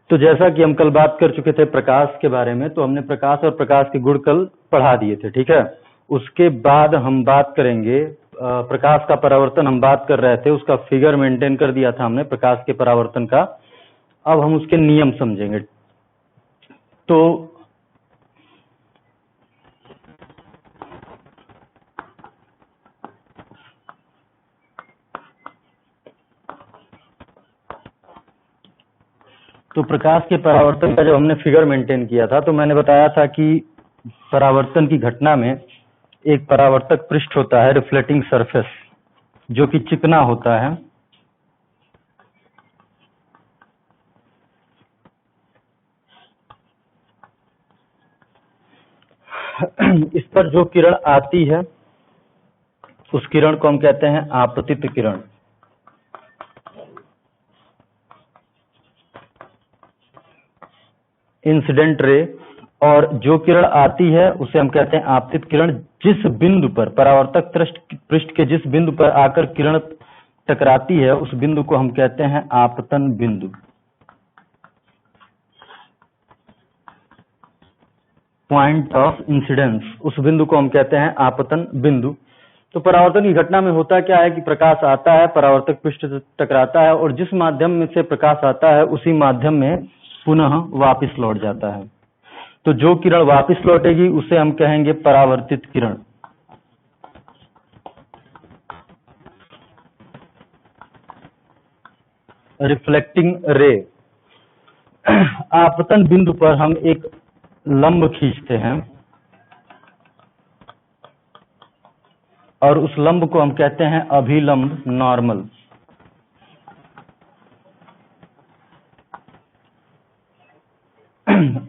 तो जैसा कि हम कल बात कर चुके थे प्रकाश के बारे में, तो हमने प्रकाश और प्रकाश के गुण कल पढ़ा दिए थे, ठीक है। उसके बाद हम बात करेंगे प्रकाश का परावर्तन, हम बात कर रहे थे, उसका फिगर मेंटेन कर दिया था हमने प्रकाश के परावर्तन का। अब हम उसके नियम समझेंगे। तो प्रकाश के परावर्तन का जब हमने फिगर मेंटेन किया था, तो मैंने बताया था कि परावर्तन की घटना में एक परावर्तक पृष्ठ होता है, रिफ्लेक्टिंग सरफेस, जो कि चिकना होता है। इस पर जो किरण आती है उस किरण को हम कहते हैं आपतित किरण। Incident ray. और जो किरण आती है उसे हम कहते हैं आपतित किरण। जिस बिंदु पर परावर्तक पृष्ठ के जिस बिंदु पर आकर किरण टकराती है उस बिंदु को हम कहते हैं आपतन बिंदु। पॉइंट ऑफ इंसिडेंस, उस बिंदु को हम कहते हैं आपतन बिंदु। तो परावर्तन की घटना में होता क्या है कि प्रकाश आता है, परावर्तक पृष्ठ से टकराता है, और जिस माध्यम में से प्रकाश आता है उसी माध्यम में पुनः वापस लौट जाता है। तो जो किरण वापस लौटेगी उसे हम कहेंगे परावर्तित किरण। रिफ्लेक्टिंग रे। आपतन बिंदु पर हम एक लंब खींचते हैं और उस लंब को हम कहते हैं अभिलंब, नॉर्मल।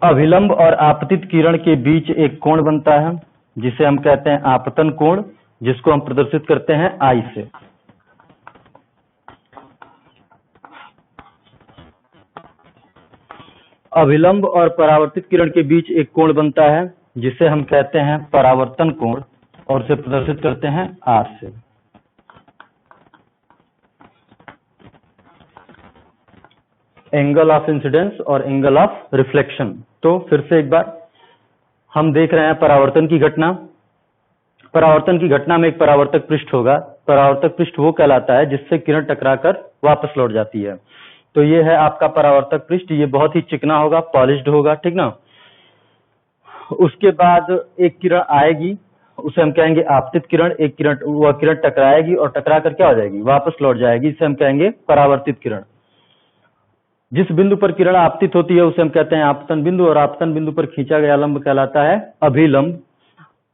अभिलंब और आपतित किरण के बीच एक कोण बनता है जिसे हम कहते हैं आपतन कोण, जिसको हम प्रदर्शित करते हैं आई से। अभिलंब और परावर्तित किरण के बीच एक कोण बनता है जिसे हम कहते हैं परावर्तन कोण, और उसे प्रदर्शित करते हैं आर से। एंगल ऑफ इंसिडेंस और एंगल ऑफ रिफ्लेक्शन। तो फिर से एक बार हम देख रहे हैं परावर्तन की घटना। परावर्तन की घटना में एक परावर्तक पृष्ठ होगा। परावर्तक पृष्ठ वो कहलाता है जिससे किरण टकराकर वापस लौट जाती है। तो ये है आपका परावर्तक पृष्ठ, ये बहुत ही चिकना होगा, पॉलिश्ड होगा, ठीक ना। उसके बाद एक किरण आएगी, उसे हम कहेंगे आपतित किरण। एक किरण, वह किरण टकराएगी और टकरा कर क्या हो जाएगी, वापस लौट जाएगी, इसे हम कहेंगे परावर्तित किरण। जिस बिंदु पर किरण आपतित होती है उसे हम कहते हैं आपतन बिंदु, और आपतन बिंदु पर खींचा गया लंब कहलाता है अभिलंब।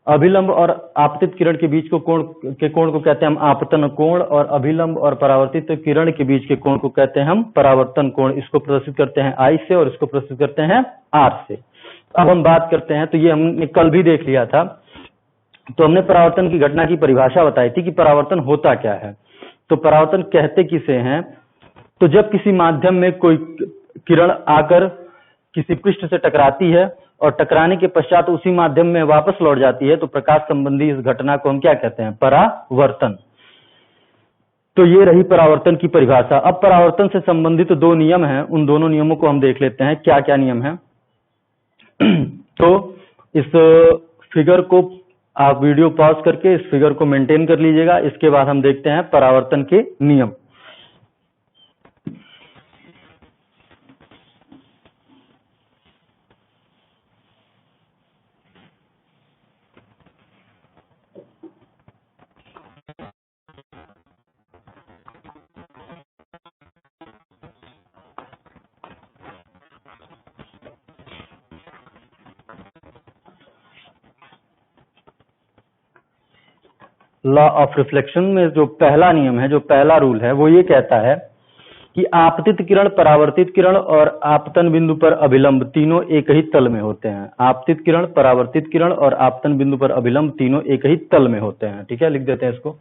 अभिलंब और आपतित किरण के बीच को कोण को कहते हैं हम आपतन कोण, और अभिलंब और परावर्तित किरण के बीच के कोण को कहते हैं हम परावर्तन कोण। इसको प्रदर्शित करते हैं आई से और इसको प्रदर्शित करते हैं आर से। अब हम बात करते हैं, तो ये हमने कल भी देख लिया था। तो हमने परावर्तन की घटना की परिभाषा बताई थी कि परावर्तन होता क्या है। तो परावर्तन कहते किसे हैं, तो जब किसी माध्यम में कोई किरण आकर किसी पृष्ठ से टकराती है और टकराने के पश्चात उसी माध्यम में वापस लौट जाती है, तो प्रकाश संबंधी इस घटना को हम क्या कहते हैं, परावर्तन। तो ये रही परावर्तन की परिभाषा। अब परावर्तन से संबंधित दो नियम हैं, उन दोनों नियमों को हम देख लेते हैं क्या क्या नियम है। तो इस फिगर को आप वीडियो पॉज करके इस फिगर को मेंटेन कर लीजिएगा। इसके बाद हम देखते हैं परावर्तन के नियम। लॉ ऑफ रिफ्लेक्शन में जो पहला नियम है, जो पहला रूल है, वो ये कहता है कि आपतित किरण, परावर्तित किरण और आपतन बिंदु पर अभिलंब तीनों एक ही तल में होते हैं। आपतित किरण, परावर्तित किरण और आपतन बिंदु पर अभिलंब तीनों एक ही तल में होते हैं। ठीक है, लिख देते हैं इसको।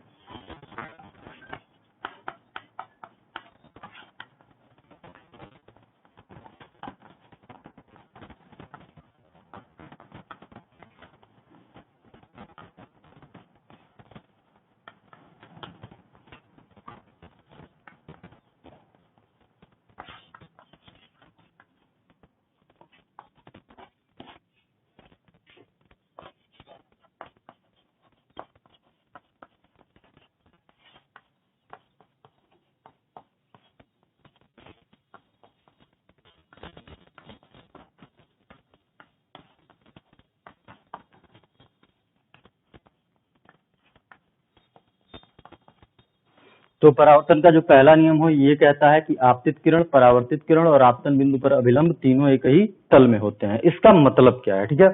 तो परावर्तन का जो पहला नियम हो ये कहता है कि आपतित किरण, परावर्तित किरण और आपतन बिंदु पर अभिलंब तीनों एक ही तल में होते हैं। इसका मतलब क्या है? ठीक है,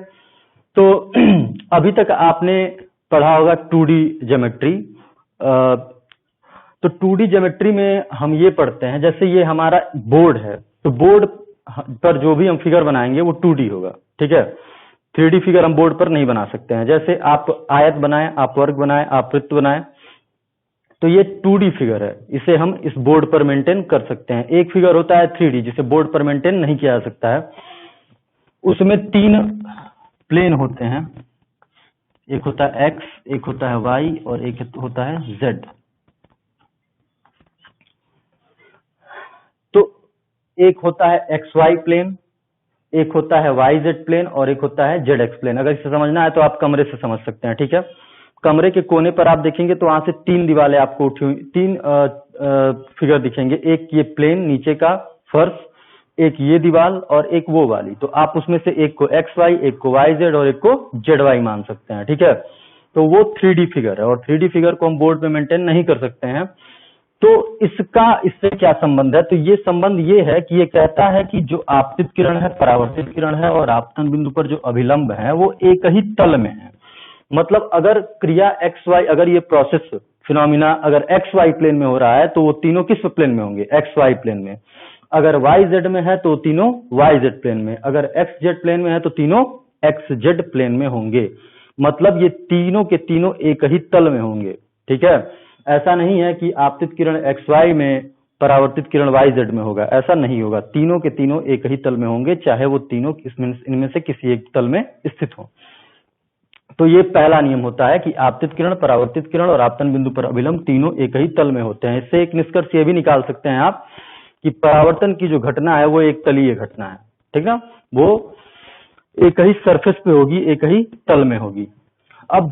तो अभी तक आपने पढ़ा होगा 2D ज्योमेट्री। तो 2D ज्योमेट्री में हम ये पढ़ते हैं, जैसे ये हमारा बोर्ड है, तो बोर्ड पर जो भी हम फिगर बनाएंगे वो 2D होगा। ठीक है, 3D फिगर हम बोर्ड पर नहीं बना सकते हैं। जैसे आप आयत बनाए, आप वर्ग बनाए, आप वृत्त बनाए, तो ये 2D फिगर है, इसे हम इस बोर्ड पर मेंटेन कर सकते हैं। एक फिगर होता है 3D जिसे बोर्ड पर मेंटेन नहीं किया जा सकता है। उसमें 3 प्लेन होते हैं, एक होता है X, एक होता है Y और एक होता है Z। तो एक होता है XY प्लेन, एक होता है YZ प्लेन और एक होता है ZX प्लेन। अगर इसे समझना है तो आप कमरे से समझ सकते हैं। ठीक है, कमरे के कोने पर आप देखेंगे तो वहां से 3 दीवारें आपको उठी हुई, 3 फिगर दिखेंगे। एक ये प्लेन नीचे का फर्श, एक ये दीवार और एक वो वाली। तो आप उसमें से एक को XY, एक को YZ और एक को ZY मान सकते हैं। ठीक है, तो वो 3D फिगर है और 3D फिगर को हम बोर्ड पे मेंटेन नहीं कर सकते हैं। तो इसका इससे क्या संबंध है? तो ये संबंध ये है कि ये कहता है कि जो आपतित किरण है, परावर्तित किरण है और आपतन बिंदु पर जो अभिलंब है वो एक ही तल में है। मतलब अगर क्रिया XY, अगर ये प्रोसेस फिनोमिना अगर XY प्लेन में हो रहा है तो वो तीनों किस प्लेन में होंगे? XY प्लेन में। अगर YZ में है तो तीनों YZ प्लेन में। अगर XZ प्लेन में है तो तीनों XZ प्लेन में होंगे। मतलब ये तीनों के तीनों एक ही तल में होंगे। ठीक है, ऐसा नहीं है कि आपतित किरण XY में, परावर्तित किरण YZ में होगा, ऐसा नहीं होगा। तीनों के तीनों एक ही तल में होंगे, चाहे वो तीनों इनमें से किसी एक तल में स्थित हो। तो ये पहला नियम होता है कि आपतित किरण, परावर्तित किरण और आपतन बिंदु पर अभिलंब तीनों एक ही तल में होते हैं। इससे एक निष्कर्ष ये भी निकाल सकते हैं आप कि परावर्तन की जो घटना है वो एक तलीय घटना है। ठीक ना, वो एक ही सरफेस पे होगी, एक ही तल में होगी। अब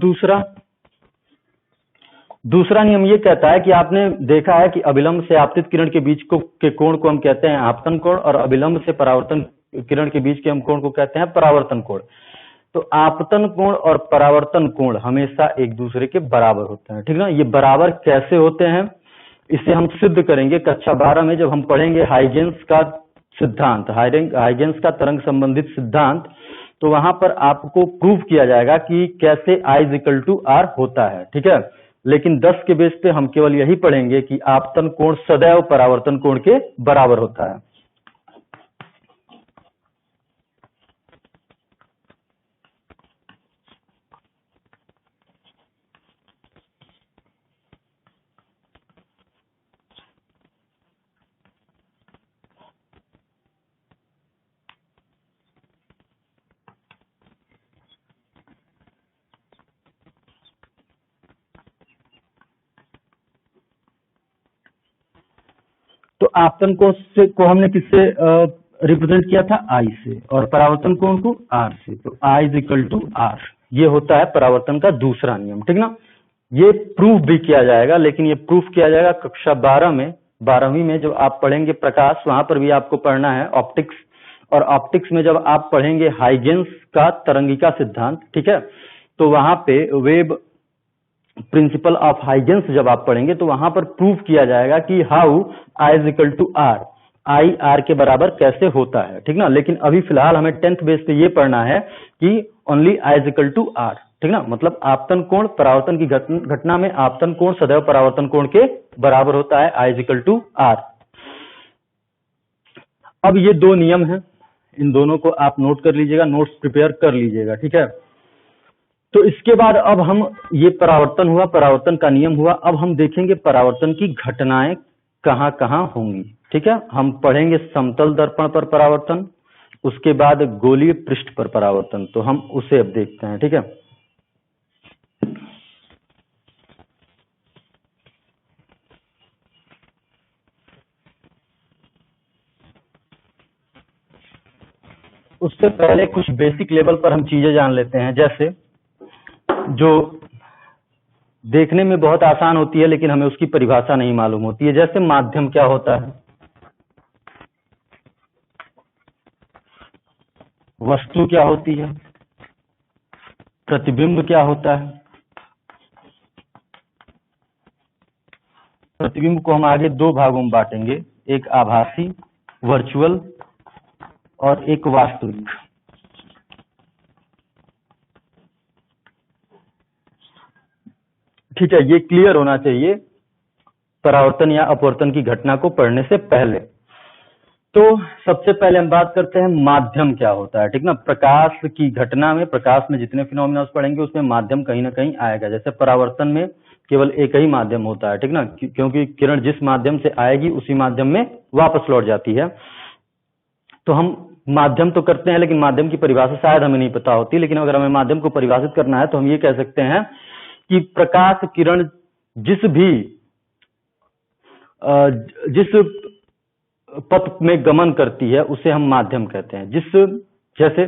दूसरा नियम ये कहता है कि आपने देखा है कि अभिलंब से आपतित किरण के बीच के कोण को हम कहते हैं आपतन कोण और अभिलंब से परावर्तन किरण के बीच के हम कोण को कहते हैं परावर्तन कोण। तो आपतन कोण और परावर्तन कोण हमेशा एक दूसरे के बराबर होते हैं। ठीक ना, ये बराबर कैसे होते हैं इसे हम सिद्ध करेंगे कक्षा 12 में, जब हम पढ़ेंगे हाइजेंस का सिद्धांत, हाइजेंस का तरंग संबंधित सिद्धांत। तो वहां पर आपको प्रूव किया जाएगा कि कैसे I=R होता है। ठीक है, लेकिन 10 के बेस पे हम केवल यही पढ़ेंगे कि आपतन कोण सदैव परावर्तन कोण के बराबर होता है। तो आपतन कोण को हमने किससे रिप्रेजेंट किया था? I से, और परावर्तन कोण को R से। तो I=R, ये होता है परावर्तन का दूसरा नियम। ठीक ना, ये प्रूफ भी किया जाएगा, लेकिन ये प्रूफ किया जाएगा कक्षा 12 में, 12वीं में जब आप पढ़ेंगे प्रकाश, वहां पर भी आपको पढ़ना है ऑप्टिक्स। और ऑप्टिक्स में जब आप पढ़ेंगे हाइजेंस का तरंगिका सिद्धांत, ठीक है, तो वहां पे वेब प्रिंसिपल ऑफ हाइजेंस जब आप पढ़ेंगे तो वहां पर प्रूफ किया जाएगा कि हाउ I=R, I R के बराबर कैसे होता है। ठीक ना, लेकिन अभी फिलहाल हमें 10th बेस पे ये पढ़ना है कि ओनली I=R। ठीक ना, मतलब आपतन कोण, परावर्तन की घटना में आपतन कोण सदैव परावर्तन कोण के बराबर होता है, I=R। अब ये दो नियम हैं, इन दोनों को आप नोट कर लीजिएगा, नोट्स प्रिपेयर कर लीजिएगा। ठीक है, तो इसके बाद अब हम, ये परावर्तन हुआ, परावर्तन का नियम हुआ। अब हम देखेंगे परावर्तन की घटनाएं कहां कहां होंगी। ठीक है, हम पढ़ेंगे समतल दर्पण पर परावर्तन, उसके बाद गोलीय पृष्ठ पर परावर्तन। तो हम उसे अब देखते हैं। ठीक है, उससे पहले कुछ बेसिक लेवल पर हम चीजें जान लेते हैं, जैसे जो देखने में बहुत आसान होती है लेकिन हमें उसकी परिभाषा नहीं मालूम होती है। जैसे माध्यम क्या होता है, वस्तु क्या होती है, प्रतिबिंब क्या होता है, प्रतिबिंब को हम आगे दो भागों में बांटेंगे, एक आभासी वर्चुअल और एक वास्तविक। ठीक है, ये क्लियर होना चाहिए परावर्तन या अपवर्तन की घटना को पढ़ने से पहले। तो सबसे पहले हम बात करते हैं माध्यम क्या होता है। ठीक ना, प्रकाश की घटना में, प्रकाश में जितने फिनोमिना पढ़ेंगे उसमें माध्यम कहीं ना कहीं आएगा। जैसे परावर्तन में केवल एक ही माध्यम होता है, ठीक ना, क्योंकि किरण जिस माध्यम से आएगी उसी माध्यम में वापस लौट जाती है। तो हम माध्यम तो करते हैं, लेकिन माध्यम की परिभाषा शायद हमें नहीं पता होती। लेकिन अगर हमें माध्यम को परिभाषित करना है तो हम ये कह सकते हैं कि प्रकाश किरण जिस पथ में गमन करती है उसे हम माध्यम कहते हैं। जैसे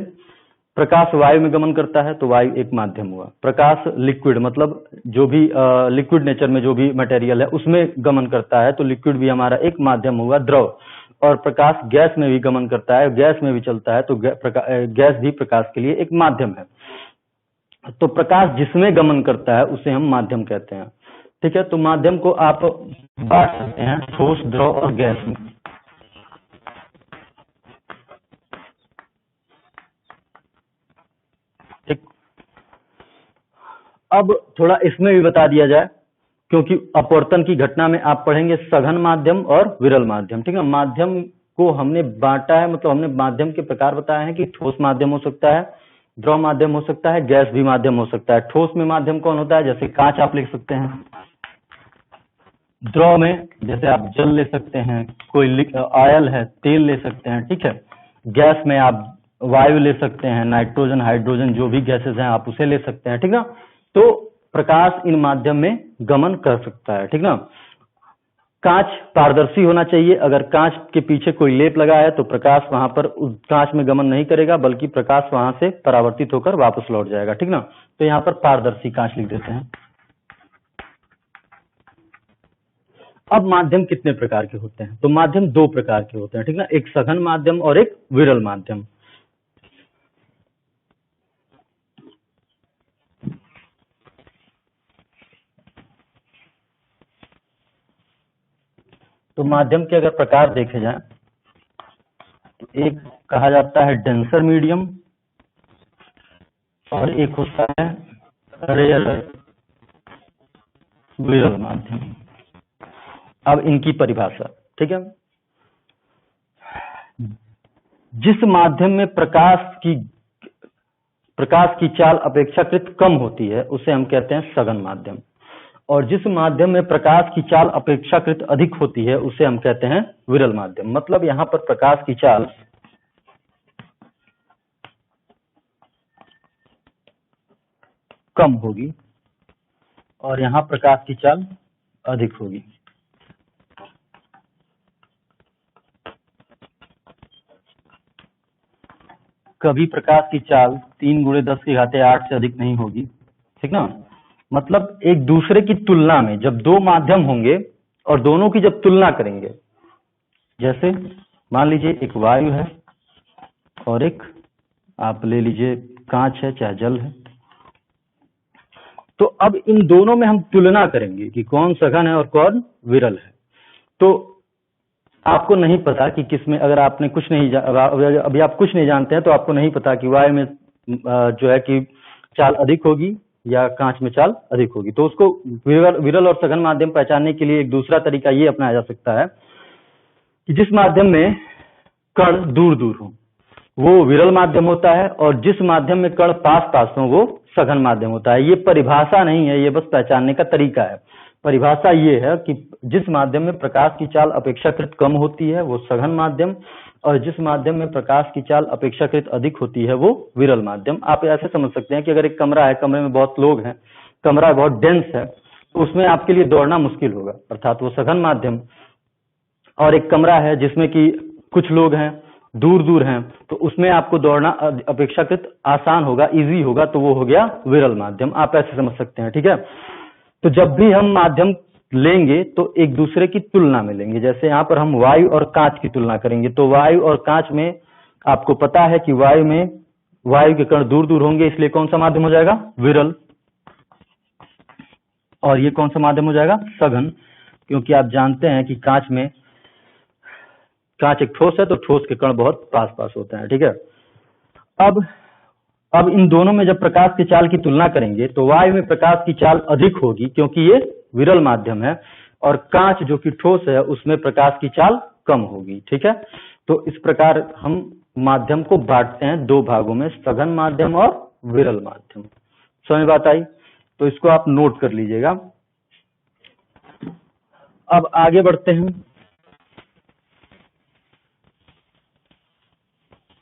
प्रकाश वायु में गमन करता है तो वायु एक माध्यम हुआ। प्रकाश लिक्विड, मतलब जो भी लिक्विड नेचर में जो भी मटेरियल है उसमें गमन करता है तो लिक्विड भी हमारा एक माध्यम हुआ, द्रव। और प्रकाश गैस में भी गमन करता है, गैस में भी चलता है तो गैस भी प्रकाश के लिए एक माध्यम है। तो प्रकाश जिसमें गमन करता है उसे हम माध्यम कहते हैं। ठीक है, तो माध्यम को आप बांट सकते हैं ठोस, द्रव और गैस में। ठीक, अब थोड़ा इसमें भी बता दिया जाए, क्योंकि अपवर्तन की घटना में आप पढ़ेंगे सघन माध्यम और विरल माध्यम। ठीक है, माध्यम को हमने बांटा है, मतलब हमने माध्यम के प्रकार बताए हैं कि ठोस माध्यम हो सकता है, द्रव माध्यम हो सकता है, गैस भी माध्यम हो सकता है। ठोस में माध्यम कौन होता है? जैसे कांच आप लिख सकते हैं। द्रव में जैसे आप जल ले सकते हैं, कोई ऑयल है, तेल ले सकते हैं। ठीक है, गैस में आप वायु ले सकते हैं, नाइट्रोजन, हाइड्रोजन, जो भी गैसेस हैं आप उसे ले सकते हैं। ठीक ना, तो प्रकाश इन माध्यम में गमन कर सकता है। ठीक ना, कांच पारदर्शी होना चाहिए। अगर कांच के पीछे कोई लेप लगा है तो प्रकाश वहां पर उस कांच में गमन नहीं करेगा, बल्कि प्रकाश वहां से परावर्तित होकर वापस लौट जाएगा। ठीक ना, तो यहाँ पर पारदर्शी कांच लिख देते हैं। अब माध्यम कितने प्रकार के होते हैं? तो माध्यम दो प्रकार के होते हैं। ठीक ना, एक सघन माध्यम और एक विरल माध्यम। तो माध्यम के अगर प्रकार देखे जाएं तो एक कहा जाता है डेंसर मीडियम और एक होता है रेयर विरल माध्यम। अब इनकी परिभाषा, ठीक है, जिस माध्यम में प्रकाश की चाल अपेक्षाकृत कम होती है उसे हम कहते हैं सघन माध्यम, और जिस माध्यम में प्रकाश की चाल अपेक्षाकृत अधिक होती है उसे हम कहते हैं विरल माध्यम। मतलब यहां पर प्रकाश की चाल कम होगी और यहां प्रकाश की चाल अधिक होगी। कभी प्रकाश की चाल 3 × 10⁸ से अधिक नहीं होगी। ठीक ना, मतलब एक दूसरे की तुलना में जब दो माध्यम होंगे और दोनों की जब तुलना करेंगे, जैसे मान लीजिए एक वायु है और एक आप ले लीजिए कांच है, चाहे जल है, तो अब इन दोनों में हम तुलना करेंगे कि कौन सघन है और कौन विरल है। तो आपको नहीं पता कि किसमें, अगर आपने कुछ नहीं अभी आप कुछ नहीं जानते हैं तो आपको नहीं पता कि वायु में जो है कि चाल अधिक होगी या कांच में चाल अधिक होगी। तो उसको विरल और सघन माध्यम पहचानने के लिए एक दूसरा तरीका ये अपनाया जा सकता है कि जिस माध्यम में कण दूर दूर हो वो विरल माध्यम होता है, और जिस माध्यम में कण पास पास हो वो सघन माध्यम होता है। ये परिभाषा नहीं है, ये बस पहचानने का तरीका है। परिभाषा ये है कि जिस माध्यम में प्रकाश की चाल अपेक्षाकृत कम होती है वो सघन माध्यम, और जिस माध्यम में प्रकाश की चाल अपेक्षाकृत अधिक होती है वो विरल माध्यम। आप ऐसे समझ सकते हैं कि अगर एक कमरा है, कमरे में बहुत लोग हैं, कमरा बहुत डेंस है, तो उसमें आपके लिए दौड़ना मुश्किल होगा, अर्थात वो सघन माध्यम। और एक कमरा है जिसमें कि कुछ लोग हैं, दूर दूर हैं, तो उसमें आपको दौड़ना अपेक्षाकृत आसान होगा, इजी होगा, तो वो हो गया विरल माध्यम। आप ऐसे समझ सकते हैं। ठीक है, तो जब भी हम माध्यम लेंगे तो एक दूसरे की तुलना में लेंगे। जैसे यहाँ पर हम वायु और कांच की तुलना करेंगे, तो वायु और कांच में आपको पता है कि वायु में वायु के कण दूर दूर होंगे, इसलिए कौन सा माध्यम हो जाएगा? विरल। और ये कौन सा माध्यम हो जाएगा? सघन, क्योंकि आप जानते हैं कि कांच एक ठोस है, तो ठोस के कण बहुत पास पास होते हैं, ठीक है। अब इन दोनों में जब प्रकाश की चाल की तुलना करेंगे तो वायु में प्रकाश की चाल अधिक होगी, क्योंकि ये विरल माध्यम है, और कांच जो कि ठोस है उसमें प्रकाश की चाल कम होगी, ठीक है। तो इस प्रकार हम माध्यम को बांटते हैं दो भागों में, सघन माध्यम और विरल माध्यम। समझ बात आई? तो इसको आप नोट कर लीजिएगा। अब आगे बढ़ते हैं।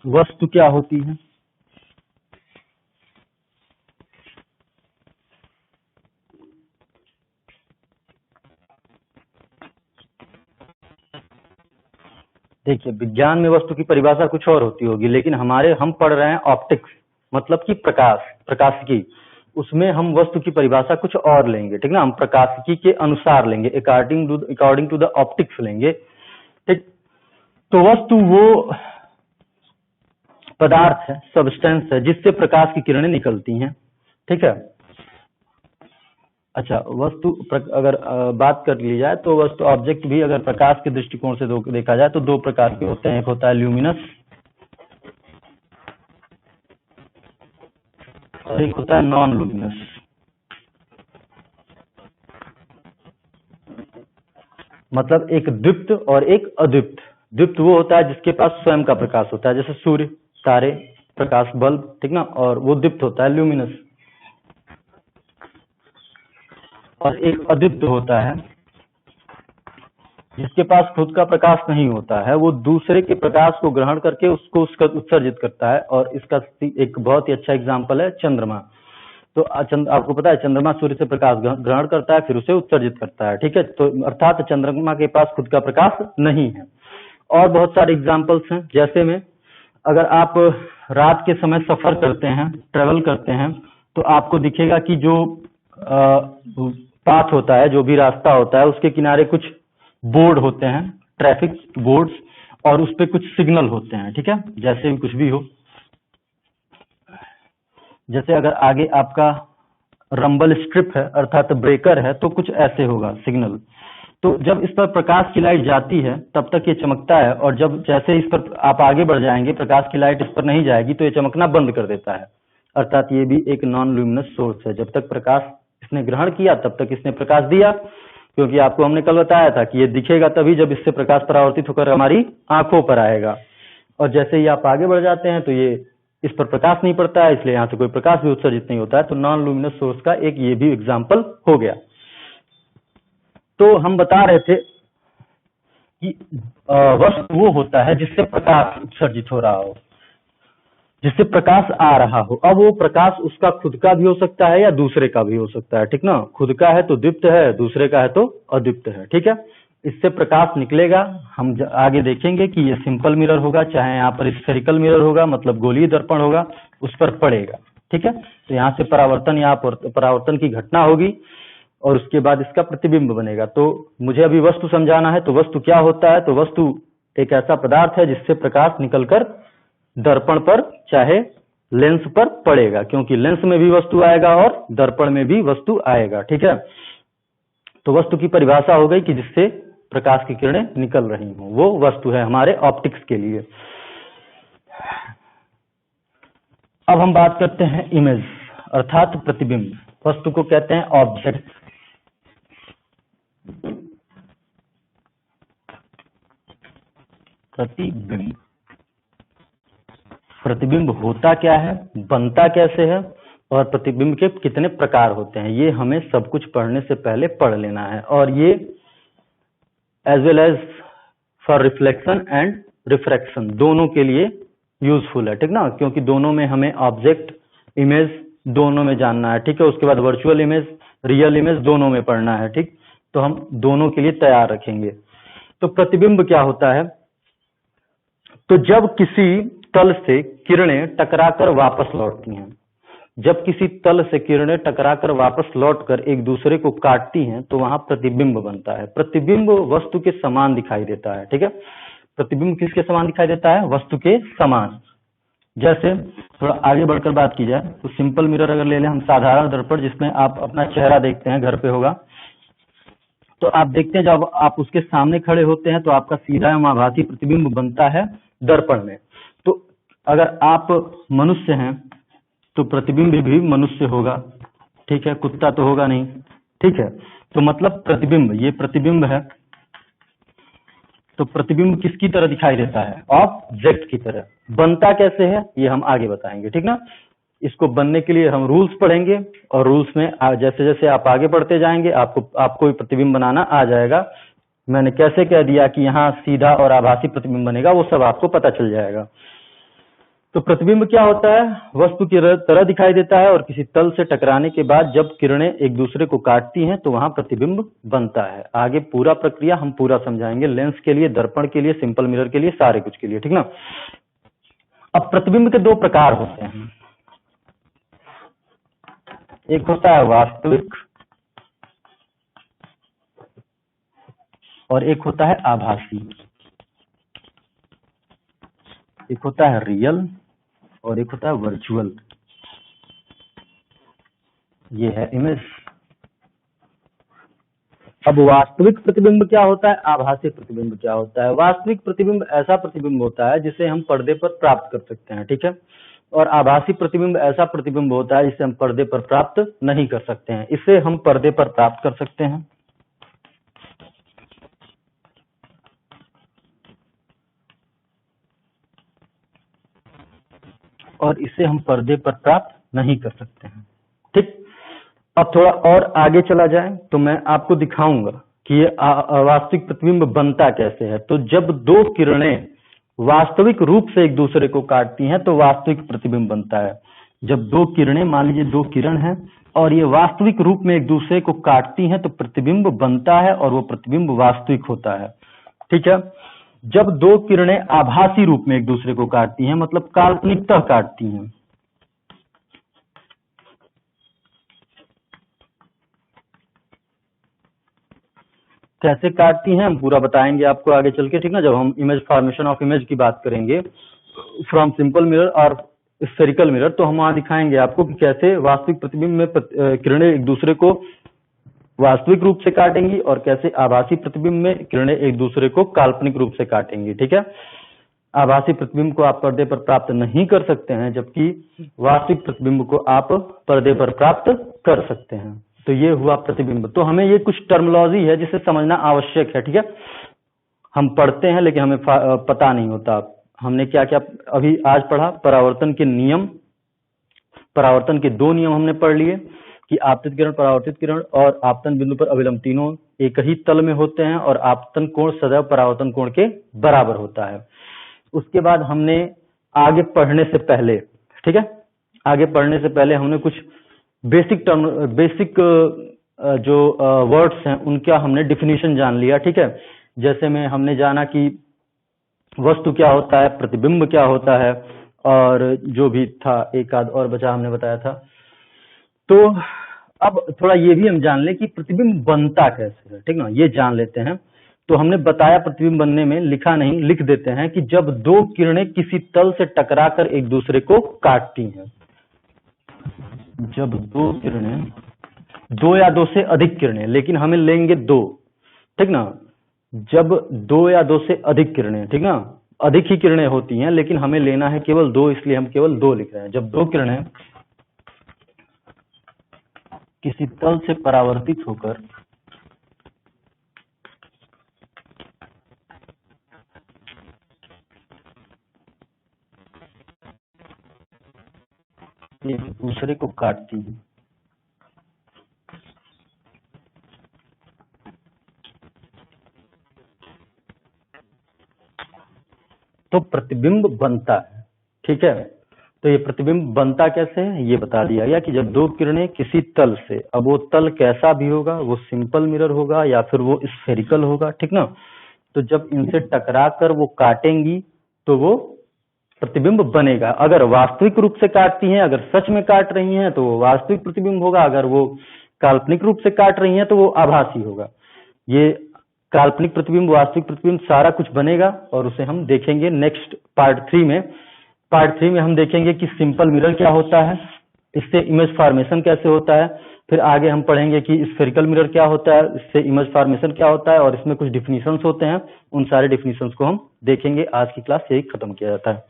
वस्तु क्या होती है? देखिए, विज्ञान में वस्तु की परिभाषा कुछ और होती होगी, लेकिन हम पढ़ रहे हैं ऑप्टिक्स, मतलब कि प्रकाशिकी। उसमें हम वस्तु की परिभाषा कुछ और लेंगे, ठीक ना। हम प्रकाशिकी के अनुसार लेंगे, अकॉर्डिंग टू द ऑप्टिक्स लेंगे, ठीक। तो वस्तु वो पदार्थ है, सब्सटेंस है, जिससे प्रकाश की किरणें निकलती हैं, ठीक है। अच्छा, अगर बात कर ली जाए तो वस्तु ऑब्जेक्ट भी अगर प्रकाश के दृष्टिकोण से देखा जाए तो दो प्रकार के होते हैं। एक होता है ल्यूमिनस और एक होता है नॉन लुमिनस। मतलब एक दीप्त और एक अदीप्त। दीप्त वो होता है जिसके पास स्वयं का प्रकाश होता है, जैसे सूर्य, तारे, प्रकाश बल्ब, ठीक ना। और वो दीप्त होता है ल्यूमिनस। और एक अदीप्त होता है जिसके पास खुद का प्रकाश नहीं होता है, वो दूसरे के प्रकाश को ग्रहण करके उसको उत्सर्जित करता है। और इसका एक बहुत ही अच्छा एग्जाम्पल है चंद्रमा। तो आपको पता है चंद्रमा सूर्य से प्रकाश ग्रहण करता है, फिर उसे उत्सर्जित करता है, ठीक है। तो अर्थात चंद्रमा के पास खुद का प्रकाश नहीं है। और बहुत सारे एग्जाम्पल्स हैं, जैसे में अगर आप रात के समय सफर करते हैं, ट्रेवल करते हैं, तो आपको दिखेगा कि जो पाथ होता है, जो भी रास्ता होता है, उसके किनारे कुछ बोर्ड होते हैं, ट्रैफिक बोर्ड्स, और उस पे कुछ सिग्नल होते हैं, ठीक है। जैसे भी कुछ भी हो, जैसे अगर आगे आपका रंबल स्ट्रिप है अर्थात ब्रेकर है, तो कुछ ऐसे होगा सिग्नल। तो जब इस पर प्रकाश की लाइट जाती है तब तक ये चमकता है, और जब जैसे इस पर आप आगे बढ़ जाएंगे, प्रकाश की लाइट इस पर नहीं जाएगी, तो ये चमकना बंद कर देता है। अर्थात ये भी एक नॉन ल्यूमिनस सोर्स है। जब तक प्रकाश इसने ग्रहण किया तब तक इसने प्रकाश दिया, क्योंकि आपको हमने कल बताया था कि ये दिखेगा तभी जब इससे प्रकाश परावर्तित होकर हमारी आंखों पर आएगा। और जैसे ही आप आगे बढ़ जाते हैं तो ये इस पर प्रकाश नहीं पड़ता है, इसलिए यहाँ से कोई प्रकाश भी उत्सर्जित नहीं होता है। तो नॉन लुमिनस सोर्स का एक ये भी एग्जाम्पल हो गया। तो हम बता रहे थे कि वस्तु वो होता है जिससे प्रकाश उत्सर्जित हो रहा हो, जिससे प्रकाश आ रहा हो। अब वो प्रकाश उसका खुद का भी हो सकता है या दूसरे का भी हो सकता है, ठीक ना। खुद का है तो दीप्त है, दूसरे का है तो अदीप्त है, ठीक है। इससे प्रकाश निकलेगा। हम आगे देखेंगे कि ये सिंपल मिरर होगा, चाहे यहाँ पर स्फेरिकल मिरर होगा, मतलब गोलीय दर्पण होगा, उस पर पड़ेगा, ठीक है। तो यहाँ से परावर्तन की घटना होगी और उसके बाद इसका प्रतिबिंब बनेगा। तो मुझे अभी वस्तु समझाना है। तो वस्तु क्या होता है? तो वस्तु एक ऐसा पदार्थ है जिससे प्रकाश निकलकर दर्पण पर चाहे लेंस पर पड़ेगा, क्योंकि लेंस में भी वस्तु आएगा और दर्पण में भी वस्तु आएगा, ठीक है। तो वस्तु की परिभाषा हो गई कि जिससे प्रकाश की किरणें निकल रही हों, वो वस्तु है हमारे ऑप्टिक्स के लिए। अब हम बात करते हैं इमेज अर्थात प्रतिबिंब। वस्तु को कहते हैं ऑब्जेक्ट। प्रतिबिंब, प्रतिबिंब होता क्या है, बनता कैसे है, और प्रतिबिंब के कितने प्रकार होते हैं, ये हमें सब कुछ पढ़ने से पहले पढ़ लेना है। और ये as well as for reflection and refraction दोनों के लिए यूजफुल है, ठीक ना। क्योंकि दोनों में हमें ऑब्जेक्ट, इमेज दोनों में जानना है, ठीक है। उसके बाद वर्चुअल इमेज, रियल इमेज दोनों में पढ़ना है, ठीक। तो हम दोनों के लिए तैयार रखेंगे। तो प्रतिबिंब क्या होता है? तो जब किसी तल से किरणें टकराकर वापस लौटती हैं, जब किसी तल से किरणें टकराकर वापस लौटकर एक दूसरे को काटती हैं, तो वहां प्रतिबिंब बनता है। प्रतिबिंब वस्तु के समान दिखाई देता है, ठीक है। प्रतिबिंब किसके समान दिखाई देता है? वस्तु के समान। जैसे थोड़ा आगे बढ़कर बात की जाए तो सिंपल मिरर अगर ले लें हम, साधारण दर्पण जिसमें आप अपना चेहरा देखते हैं, घर पे होगा, तो आप देखते हैं जब आप उसके सामने खड़े होते हैं तो आपका सीधा एवं आभासी प्रतिबिंब बनता है दर्पण में। तो अगर आप मनुष्य हैं तो प्रतिबिंब भी मनुष्य होगा, ठीक है, कुत्ता तो होगा नहीं, ठीक है। तो मतलब प्रतिबिंब, ये प्रतिबिंब है, तो प्रतिबिंब किसकी तरह दिखाई देता है? ऑब्जेक्ट की तरह। बनता कैसे है ये हम आगे बताएंगे, ठीक ना। इसको बनने के लिए हम रूल्स पढ़ेंगे और रूल्स में जैसे जैसे आप आगे बढ़ते जाएंगे आपको भी प्रतिबिंब बनाना आ जाएगा। मैंने कैसे कह दिया कि यहाँ सीधा और आभासी प्रतिबिंब बनेगा, वो सब आपको पता चल जाएगा। तो प्रतिबिंब क्या होता है? वस्तु की तरह दिखाई देता है और किसी तल से टकराने के बाद जब किरणें एक दूसरे को काटती हैं तो वहां प्रतिबिंब बनता है। आगे पूरा प्रक्रिया हम पूरा समझाएंगे, लेंस के लिए, दर्पण के लिए, सिंपल मिरर के लिए, सारे कुछ के लिए, ठीक ना। अब प्रतिबिंब के दो प्रकार होते हैं, एक होता है वास्तविक और एक होता है आभासी। एक होता है रियल और एक होता है वर्चुअल। ये है इमेज। अब वास्तविक प्रतिबिंब क्या होता है, आभासी प्रतिबिंब क्या होता है? वास्तविक प्रतिबिंब ऐसा प्रतिबिंब होता है जिसे हम पर्दे पर प्राप्त कर सकते हैं, ठीक है। और आभासी प्रतिबिंब ऐसा प्रतिबिंब होता है जिसे हम पर्दे पर प्राप्त नहीं कर सकते हैं। इसे हम पर्दे पर प्राप्त कर सकते हैं और इसे हम पर्दे पर प्राप्त नहीं कर सकते हैं, ठीक। अब थोड़ा और आगे चला जाए तो मैं आपको दिखाऊंगा कि ये वास्तविक प्रतिबिंब बनता कैसे है। तो जब दो किरणें वास्तविक रूप से एक दूसरे को काटती हैं तो वास्तविक प्रतिबिंब बनता है। जब दो किरणें, मान लीजिए दो किरण हैं और ये वास्तविक रूप में एक दूसरे को काटती हैं तो प्रतिबिंब बनता है और वो प्रतिबिंब वास्तविक होता है, ठीक है। जब दो किरणें आभासी रूप में एक दूसरे को काटती हैं, मतलब काल्पनिकतः काटती हैं, कैसे काटती हैं हम पूरा बताएंगे आपको आगे चल के, ठीक ना। जब हम इमेज फॉर्मेशन ऑफ इमेज की बात करेंगे फ्रॉम सिंपल मिरर और स्फेरिकल मिरर, तो हम वहां दिखाएंगे आपको कि कैसे वास्तविक प्रतिबिंब में किरणें एक दूसरे को वास्तविक रूप से काटेंगी और कैसे आभासी प्रतिबिंब में किरणें एक दूसरे को काल्पनिक रूप से काटेंगी, ठीक है। आभासी प्रतिबिंब को आप पर्दे पर प्राप्त नहीं कर सकते हैं, जबकि वास्तविक प्रतिबिंब को आप पर्दे पर प्राप्त कर सकते हैं। तो ये हुआ प्रतिबिंब। तो हमें ये कुछ टर्मिनोलॉजी है जिसे समझना आवश्यक है, ठीक है। हम पढ़ते हैं लेकिन हमें पता नहीं होता। हमने क्या क्या अभी आज पढ़ा? परावर्तन के नियम, परावर्तन के दो नियम हमने पढ़ लिए कि आपतित किरण, परावर्तित किरण और आपतन बिंदु पर अभिलंब तीनों एक ही तल में होते हैं और आपतन कोण सदैव परावर्तन कोण के बराबर होता है। उसके बाद हमने आगे पढ़ने से पहले, ठीक है, आगे पढ़ने से पहले हमने कुछ बेसिक जो वर्ड्स हैं उनका हमने डिफिनीशन जान लिया, ठीक है। जैसे में हमने जाना कि वस्तु क्या होता है, प्रतिबिंब क्या होता है, और जो भी था एक आध और बचा हमने बताया था। तो अब थोड़ा ये भी हम जान लें कि प्रतिबिंब बनता कैसे है, ठीक ना, ये जान लेते हैं। तो हमने बताया प्रतिबिंब बनने में, लिखा नहीं, लिख देते हैं कि जब दो किरणें किसी तल से टकराकर एक दूसरे को काटती हैं, जब दो किरणें, दो या दो से अधिक किरणें, लेकिन हमें लेंगे दो, ठीक ना। जब दो या दो से अधिक किरणें, ठीक ना, अधिक ही किरणें होती हैं लेकिन हमें लेना है केवल दो, इसलिए हम केवल दो लिख रहे हैं। जब दो किरणें किसी तल से परावर्तित होकर एक दूसरे को काटती है तो प्रतिबिंब बनता है, ठीक है। तो ये प्रतिबिंब बनता कैसे है ये बता दिया गया कि जब दो किरणें किसी तल से, अब वो तल कैसा भी होगा, वो सिंपल मिरर होगा या फिर वो स्फेरिकल होगा, ठीक ना। तो जब इनसे टकराकर वो काटेंगी तो वो प्रतिबिंब बनेगा। अगर वास्तविक रूप से काटती हैं, अगर सच में काट रही हैं तो वो वास्तविक प्रतिबिंब होगा, अगर वो काल्पनिक रूप से काट रही हैं तो वो आभासी होगा। ये काल्पनिक प्रतिबिंब, वास्तविक प्रतिबिंब, सारा कुछ बनेगा और उसे हम देखेंगे नेक्स्ट पार्ट 3 में। पार्ट 3 में हम देखेंगे कि सिंपल मिरर क्या होता है, इससे इमेज फॉर्मेशन कैसे होता है, फिर आगे हम पढ़ेंगे कि स्फेरिकल मिरर क्या होता है, इससे इमेज फॉर्मेशन क्या होता है और इसमें कुछ डिफिनीशंस होते हैं, उन सारे डिफिनीशंस को हम देखेंगे। आज की क्लास यही खत्म किया जाता है।